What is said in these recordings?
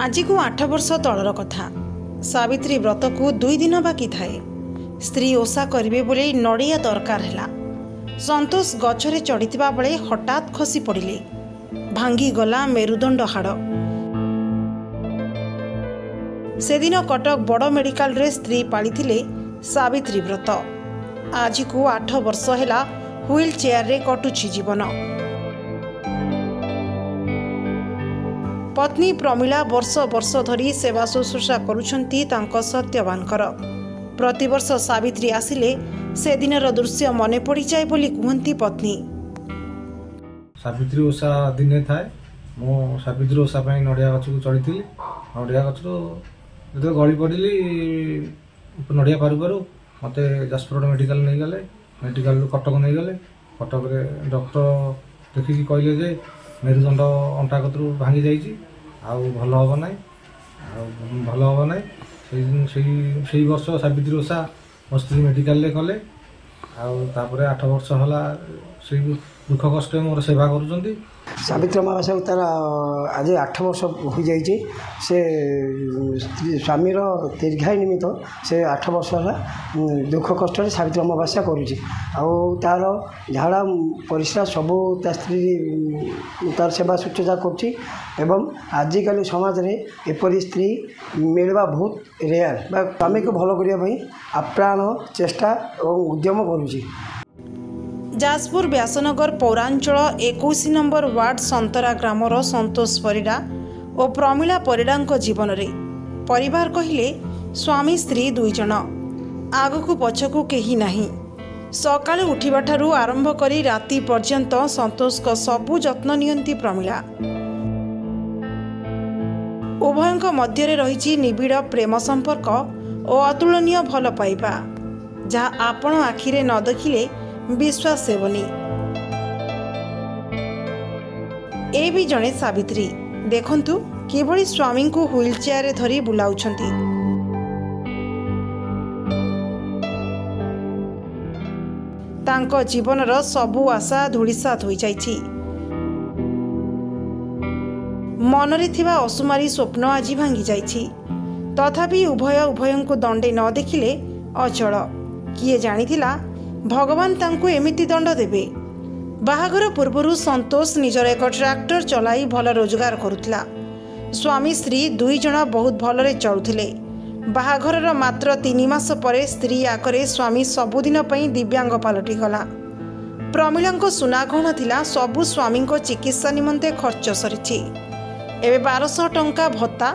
आज को 8 वर्ष तलर कथा। सावित्री व्रत को 2 दिन बाकी थाए। स्त्री ओषा करिवे बोले नड़िया दरकार हैला। संतोष गछरे चढ़ीथिबा बेले हठात खसी पड़िले। भांगी गला मेरुदंड हाड़। से दिन कटक बड़ मेडिकल रे स्त्री पालिथिले सावित्री व्रत। आज को 8 वर्ष हैला व्हील चेयर रे कटुछि जीवन। पत्नी प्रमिला वर्ष वर्ष धरी सेवा शुश्रूषा करुछंती तांको सत्यवानकर। प्रतिवर्ष सावित्री आसिले से दिनर दृश्य मने पड़ी जाए बोली कहती पत्नी। सावित्री ओषा दिने थाए मो सावित्री ओषा पई नडिया गछ को चढ़ीथिली। नडिया गछ जो गली पड़िली नडिया पारु पारु मते जाजपुर मेडिकल नहीं गले। मेडिकल कटक नहीं गले। कटक रे डॉक्टर देखिकी कहले जे मेरुदंड अंटा कतरू भांगी जाइए भल हम ना भल हम ना से वर्ष सावित्री ओषा मो स्त्री मेडिकल कले। आपर 8 वर्ष है दुख कष्ट मोर सेवा कर। सावित्री अमावास्या तार आज 8 वर्ष हो जाइए। से स्वामीर दीर्घायु निमित्त से 8 वर्ष है दुख कष्ट सावित्री अमावास्या करुँची। तार झाड़ा परिश्रा सबू ता स्त्री तार सेवा शुश्रूषा कर। आजिकल समाज रे एपरी स्त्री मिलवा बहुत रेयर। स्वामी को भल करने आप्राण चेष्टा और उद्यम करुँची। जाजपुर व्यासनगर पौरांचल 21 नंबर वार्ड संतरा ग्रामर संतोष परिडा और प्रमिला परिडा जीवन रे परिवार कहिले स्वामी स्त्री 2 जन। आगकू पछकू केही नाही। सकाळे उठिबा ठारू आरंभ करी राति पर्यंत संतोष को सबु जत्न नियंती प्रमिला। उभयंक मध्य रे रहिछि निबिड़ प्रेम संपर्क और अतुलनीय भल पाइबा जहा आपण आखिरे न देखिले विश्वास सेवनी। ए भी जणे सावित्री देखंतु किभଳି स्वामी को व्हील चेयर रे धरी बुलाउछंती। तांको जीवनर सबु आशा धूलिसात होई जाइछि। मनरे थिबा असुमारी स्वप्न आज भांगी जाइछि। तथापि उभयंको दंडे न देखिले अचल। किए जानिथिला भगवान तांको एमिति दंड देबे। बाहाघर पूर्वरु संतोष निजर एक ट्रैक्टर चलाई भल रोजगार करुथिला। स्वामी स्त्री 2 जन बहुत भलरे चलुथिले। बाहाघरर मात्र 3 मास परे स्त्री आकरे स्वामी सबुदिन पई दिव्यांग पालटी गला। प्रमिलांको सुना गहना थिला सबु स्वामींको चिकित्सा निमंते खर्च सरिछि। एबे 1200 टंका भत्ता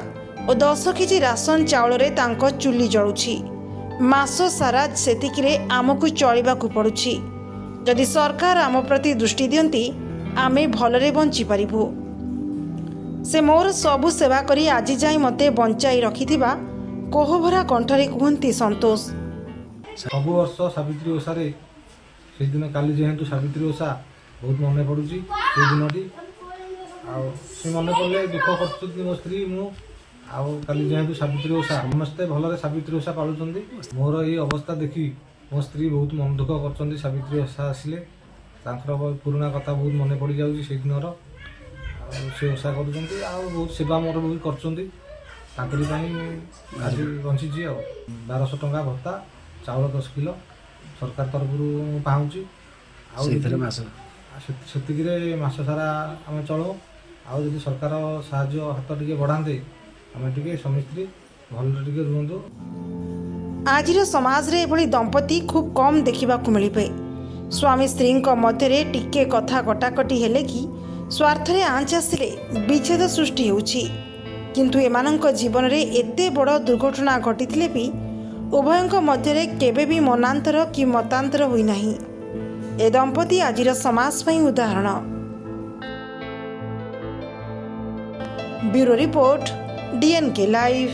और 10 केजी राशन चाउल रे तांको चुली जळुछि। मास सारा सेतिकिरे आमको चलिबाकू पड़ुछि। जदि सरकार आम प्रति दृष्टि दियंती आमे भलरे बंची पारिबु। से मोर सबु सेवा करी आज जाई मते बंचाई रखिथिबा कोहभरा कंठरे कहंती संतोष। सब वर्ष सावित्री ओषा रे से दिन काली जेहेतु सावित्री ओषा बहुत मन पड़ुछि। से दिनटी से मन पड़े दुख करछुती मो स्त्री मु काली जेहेतु सावित्री ओषा समस्ते भलरे सावित्री ओषा पालुचंदी। मोर ये अवस्था देखी मो स्त्री बहुत मन दुख करछंदी। सावित्री ओषा आसिले तांकर पुराना कथा बहुत मन पड़ जाउछि। से दिनर से ओषा करुचंदी बहुत सेवा मोर बहुत करछंदी। तांकरी पई आज बंचिछि। 1200 टंका भत्ता चाउल 10 किलो सरकार तरफ पाउछि। सेतिकिरे मास सारा आम चलो। आदि सरकार साहाय्य हाथ टिके बढ़ाते आम टिके स्वामी स्त्री भल टिके रुहंतु। आजिर समाज रे एभली दंपति खूब कम देखिबा को मिलिबे। स्वामी स्त्री मध्य रे टिके कथा कटाकटी हेले कि स्वार्थ रे आंच आसिले विच्छेद सृष्टि होउछि। किंतु एमानंक जीवन रे एते बड़ दुर्घटना घटिथिले भी उभयंक मध्य रे केबे भी मनांतर कि मतांतर होई नाही। ए दंपति आजिर समाज पई उदाहरण। Bureau report DNK live.